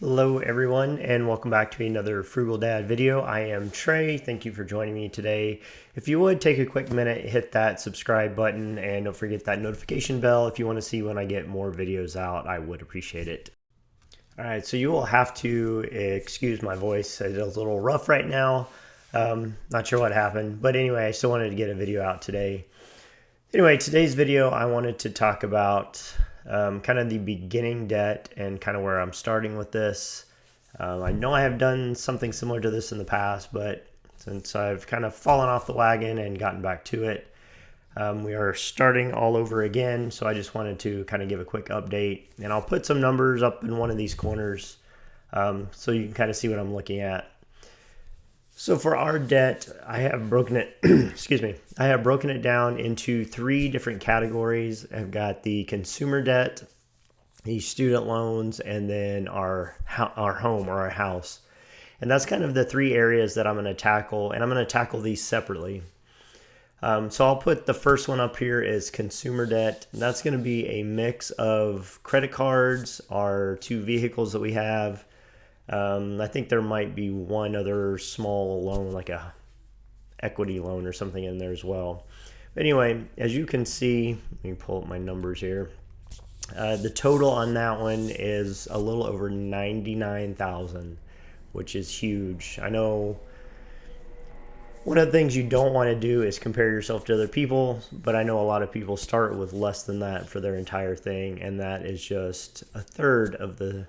Hello everyone and welcome back to another Frugal Dad video. I am Trey. Thank you for joining me today. If you would take a quick minute, hit that subscribe button and don't forget that notification bell if you want to see when I get more videos out. I would appreciate it. Alright, so you will have to excuse my voice. It's a little rough right now. Not sure what happened, but anyway, I still wanted to get a video out today. Anyway, today's video I wanted to talk about kind of the beginning debt and kind of where I'm starting with this. I know I have done something similar to this in the past, but since I've kind of fallen off the wagon and gotten back to it, we are starting all over again. So I just wanted to kind of give a quick update, and I'll put some numbers up in one of these corners so you can kind of see what I'm looking at. So for our debt, I have broken it, excuse me, I have broken it down into three different categories. I've got the consumer debt, the student loans, and then our home or our house. And that's kind of the three areas that I'm going to tackle, and I'm going to tackle these separately. So I'll put the first one up here is consumer debt. And that's going to be a mix of credit cards, our two vehicles that we have. I think there might be one other small loan, like a equity loan or something in there as well. But anyway, as you can see, let me pull up my numbers here. The total on that one is a little over $99,000, which is huge. I know one of the things you don't want to do is compare yourself to other people, but I know a lot of people start with less than that for their entire thing, and that is just a third of the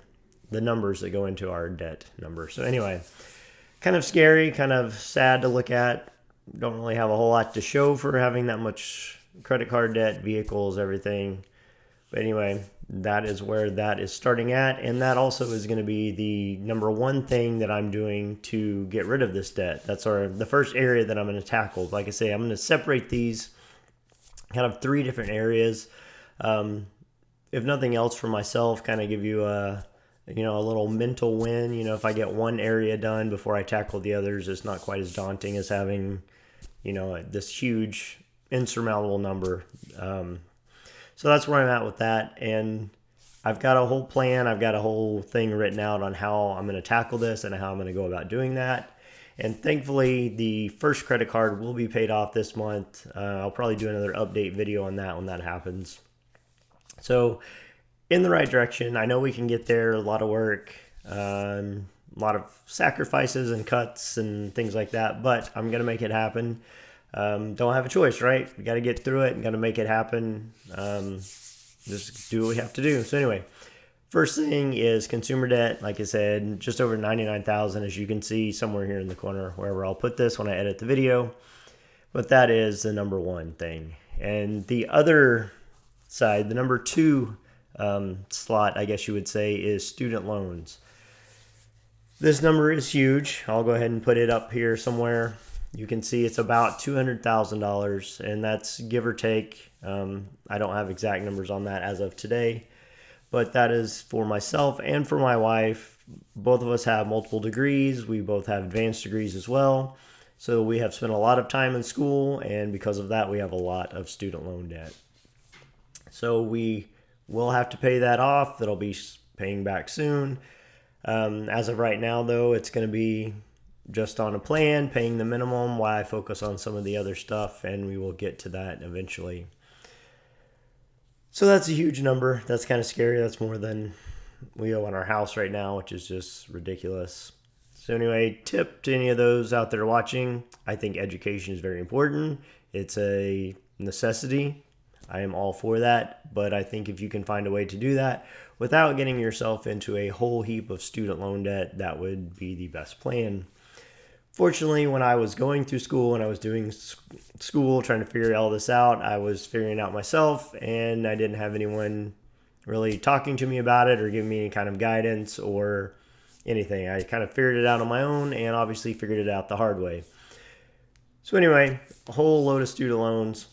numbers that go into our debt number. So anyway, kind of scary, kind of sad to look at. Don't really have a whole lot to show for having that much credit card debt, vehicles, everything. But anyway, that is where that is starting at. And that also is going to be the number one thing that I'm doing to get rid of this debt. That's the first area that I'm going to tackle. Like I say, I'm going to separate these kind of three different areas. If nothing else for myself, kind of give you a little mental win. If I get one area done before I tackle the others, it's not quite as daunting as having, this huge insurmountable number. So that's where I'm at with that. And I've got a whole plan. I've got a whole thing written out on how I'm going to tackle this and how I'm going to go about doing that. And thankfully, the first credit card will be paid off this month. I'll probably do another update video on that when that happens. So in the right direction. I know we can get there. A lot of work, a lot of sacrifices and cuts and things like that, but I'm going to make it happen. Don't have a choice, right? We got to get through it and got to make it happen. Just do what we have to do. So anyway, first thing is consumer debt. Like I said, just over $99,000, as you can see somewhere here in the corner, wherever I'll put this when I edit the video. But that is the number one thing. And the other side, the number two slot, I guess you would say, is student loans. This number is huge. I'll go ahead and put it up here somewhere. You can see it's about $200,000, and that's give or take. I don't have exact numbers on that as of today, but that is for myself and for my wife. Both of us have multiple degrees. We both have advanced degrees as well. So we have spent a lot of time in school, and because of that, we have a lot of student loan debt. So we'll have to pay that off. That'll be paying back soon. As of right now, though, it's going to be just on a plan, paying the minimum while I focus on some of the other stuff, and we will get to that eventually. So that's a huge number. That's kind of scary. That's more than we owe on our house right now, which is just ridiculous. So anyway, tip to any of those out there watching, I think education is very important. It's a necessity. I am all for that, but I think if you can find a way to do that without getting yourself into a whole heap of student loan debt, that would be the best plan. Fortunately, when I was going through school and I was doing school, trying to figure all this out, I was figuring it out myself, and I didn't have anyone really talking to me about it or giving me any kind of guidance or anything. I kind of figured it out on my own, and obviously figured it out the hard way. So anyway, a whole load of student loans.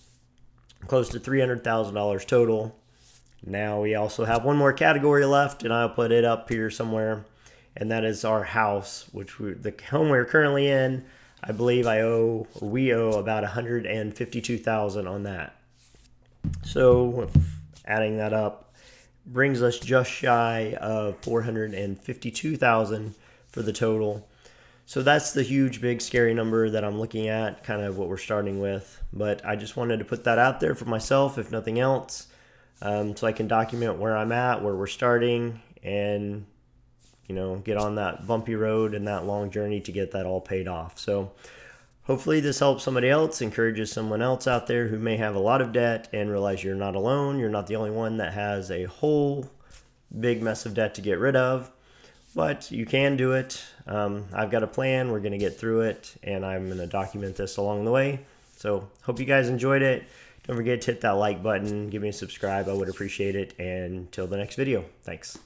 Close to $300,000 total. Now we also have one more category left, and I'll put it up here somewhere, and that is our house, which the home we're currently in. I believe we owe about $152,000 on that. So adding that up, brings us just shy of 452,000 for the total. So that's the huge, big, scary number that I'm looking at, kind of what we're starting with. But I just wanted to put that out there for myself, if nothing else, so I can document where I'm at, where we're starting, and get on that bumpy road and that long journey to get that all paid off. So hopefully this helps somebody else, encourages someone else out there who may have a lot of debt, and realize you're not alone. You're not the only one that has a whole big mess of debt to get rid of. But you can do it. I've got a plan. We're going to get through it, and I'm going to document this along the way. So hope you guys enjoyed it. Don't forget to hit that like button. Give me a subscribe. I would appreciate it. And until the next video, thanks.